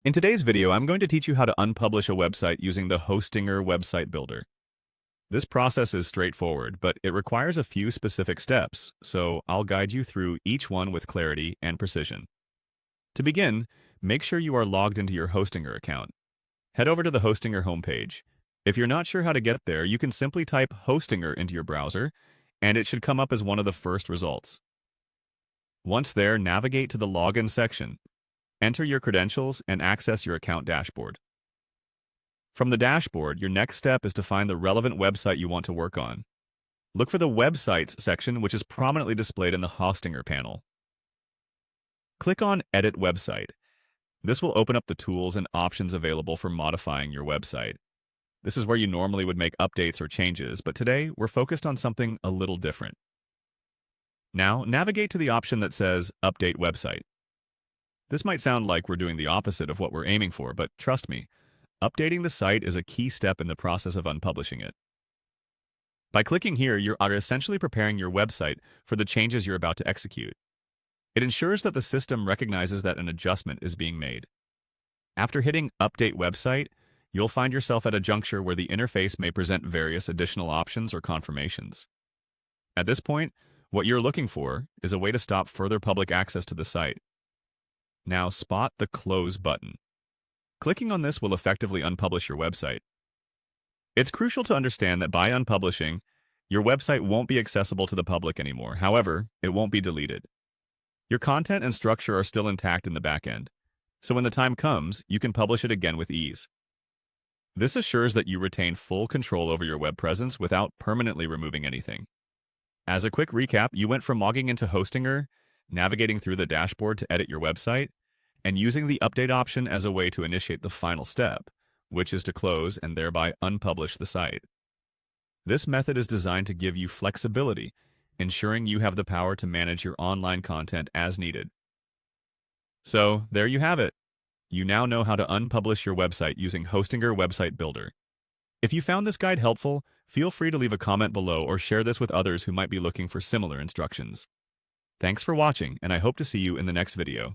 In today's video, I'm going to teach you how to unpublish a website using the Hostinger website builder. This process is straightforward, but it requires a few specific steps, so I'll guide you through each one with clarity and precision. To begin, make sure you are logged into your Hostinger account. Head over to the Hostinger homepage. If you're not sure how to get there, you can simply type Hostinger into your browser, and it should come up as one of the first results. Once there, navigate to the Login section. Enter your credentials and access your account dashboard. From the dashboard, your next step is to find the relevant website you want to work on. Look for the Websites section, which is prominently displayed in the Hostinger panel. Click on Edit Website. This will open up the tools and options available for modifying your website. This is where you normally would make updates or changes, but today we're focused on something a little different. Now, navigate to the option that says Update Website. This might sound like we're doing the opposite of what we're aiming for, but trust me, updating the site is a key step in the process of unpublishing it. By clicking here, you are essentially preparing your website for the changes you're about to execute. It ensures that the system recognizes that an adjustment is being made. After hitting Update Website, you'll find yourself at a juncture where the interface may present various additional options or confirmations. At this point, what you're looking for is a way to stop further public access to the site. Now spot the Close button. Clicking on this will effectively unpublish your website. It's crucial to understand that by unpublishing, your website won't be accessible to the public anymore. However, it won't be deleted. Your content and structure are still intact in the backend, so when the time comes, you can publish it again with ease. This assures that you retain full control over your web presence without permanently removing anything. As a quick recap, you went from logging into Hostinger, navigating through the dashboard to edit your website, and using the update option as a way to initiate the final step, which is to close and thereby unpublish the site. This method is designed to give you flexibility, ensuring you have the power to manage your online content as needed. So, there you have it. You now know how to unpublish your website using Hostinger Website Builder. If you found this guide helpful, feel free to leave a comment below or share this with others who might be looking for similar instructions. Thanks for watching, and I hope to see you in the next video.